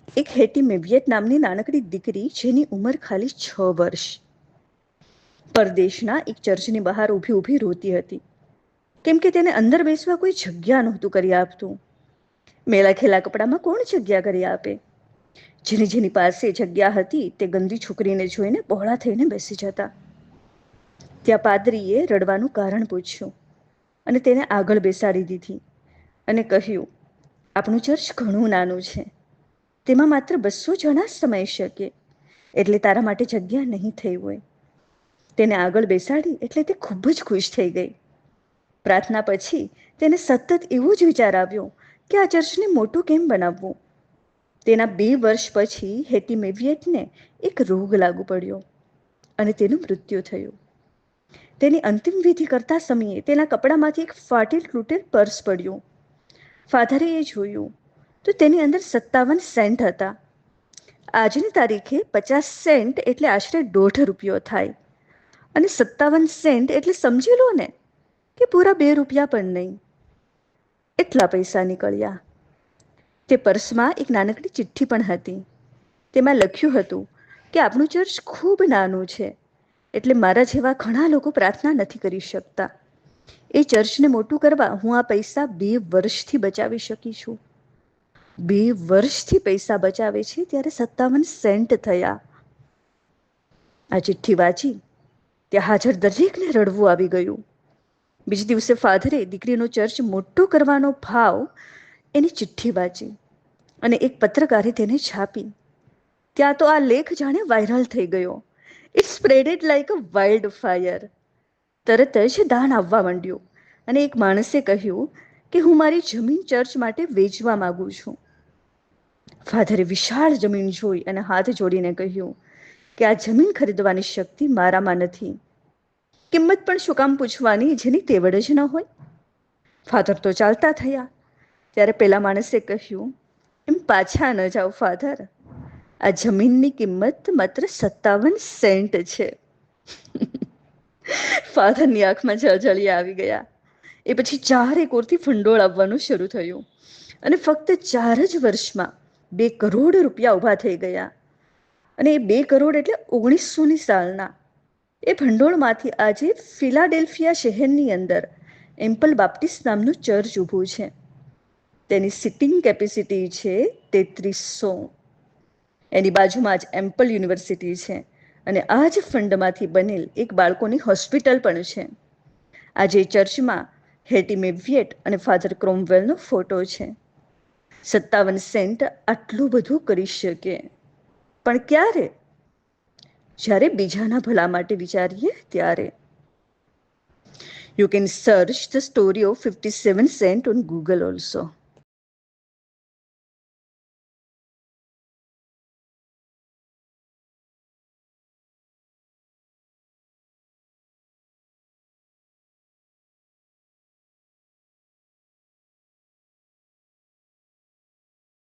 એક હેટી મેવિયેટ નામની નાનકડી દીકરી, જેની ઉંમર ખાલી 6 વર્ષ, પરદેશના એક ચર્ચની બહાર ઊભી ઊભી રોતી હતી, કેમ કે તેને અંદર બેસવા કોઈ જગ્યા નહોતું કરી આપતું. મેલા ખેલા કપડામાં કોણ જગ્યા કરી આપે? જેની જેની પાસે જગ્યા હતી તે ગંદી છોકરીને જોઈને બહોળા થઈને બેસી જતા. ત્યાં પાદરીએ રડવાનું કારણ પૂછ્યું અને તેને આગળ બેસાડી દીધી અને કહ્યું, આપણું ચર્ચ ઘણું નાનું છે, તેમાં માત્ર 200 જણા જ સમાઈ શકે, એટલે તારા માટે જગ્યા નહીં થઈ હોય. તેને આગળ બેસાડી એટલે તે ખૂબ જ ખુશ થઈ ગઈ. પ્રાર્થના પછી તેને સતત એવો જ વિચાર આવ્યો કે આ ચર્ચને મોટું કેમ બનાવવું. તેના 2 વર્ષ પછી હેટી મેવિયેટને એક રોગ લાગુ પડ્યો અને તેનું મૃત્યુ થયું. તેની અંતિમ વિધિ કરતા સમયે તેના કપડામાંથી એક ફાટેલ તૂટેલ પર્સ પડ્યું. ફાધરે એ જોયું તો તેની અંદર 57 સેન્ટ હતા. આજની તારીખે 50 સેન્ટ એટલે આશરે 1.5 રૂપિયો થાય, અને 57 સેન્ટ એટલે સમજી લો ને કે પૂરા 2 રૂપિયા પણ નહીં. એટલા પૈસા નીકળ્યા. તે પર્સમાં એક નાનકડી ચિઠ્ઠી પણ હતી. તેમાં લખ્યું હતું કે આપણું ચર્ચ ખૂબ નાનું છે, એટલે મારા જેવા ઘણા લોકો પ્રાર્થના નથી કરી શકતા. એ ચર્ચને મોટું કરવા હું આ પૈસા 2 વર્ષથી બચાવી શકી છું. 2 વર્ષથી પૈસા બચાવે છે ત્યારે 57 સેન્ટ થયા. આ ચિઠ્ઠી વાંચી ત્યાં હાજર દરેકને રડવું આવી ગયું. બીજે દિવસે ફાધરે દીકરીનો ચર્ચ મોટો કરવાનો ભાવ એની ચિઠ્ઠી વાંચી અને એક પત્રકારે તેને છાપી. ત્યાં તો આ લેખ જાણે વાયરલ થઈ ગયો. It spreaded like a wildfire. તરત જ દાન આવવા માંડ્યું અને એક માણસે કહ્યું કે હું મારી જમીન ચર્ચ માટે વેચવા માંગુ છું. ફાધરે વિશાળ જમીન જોઈ અને હાથ જોડીને કહ્યું કે આ જમીન ખરીદવાની શક્તિ મારામાં નથી. કિંમત પણ શું કામ પૂછવાની જેની તેવડ જ ન હોય? ફાધર તો ચાલતા થયા. ત્યારે પેલા માણસે કહ્યું, એમ પાછા ન જાઓ ફાધર, આ જમીનની કિંમત માત્ર 57 સેન્ટ છે. ફાધરની આંખમાં જળજળિયા આવી ગયા. એ પછી 4 કોરથી ભંડોળ આવવાનું શરૂ થયું અને ફક્ત 4 જ વર્ષમાં 2 કરોડ રૂપિયા ઊભા થઈ ગયા. અને એ 2 કરોડ એટલે 1900ની સાલના. એ ભંડોળમાંથી આજે ફિલાડેલ્ફિયા શહેરની અંદર એમ્પલ બાપ્ટિસ્ટ નામનું ચર્ચ ઊભું છે. તેની સિટિંગ કેપેસિટી છે 3300. એની બાજુમાં જ એમ્પલ યુનિવર્સિટી છે અને આ જ ફંડમાંથી બનેલ એક બાળકોની હોસ્પિટલ પણ છે. આજે ચર્ચમાં હેટી મેવિયેટ અને ફાધર ક્રોમવેલનો ફોટો છે. 57 સેન્ટ આટલું બધું કરી શકે, પણ ક્યારે? જ્યારે બીજાના ભલા માટે વિચારીએ ત્યારે. You can search the story of 57 cent on Google also.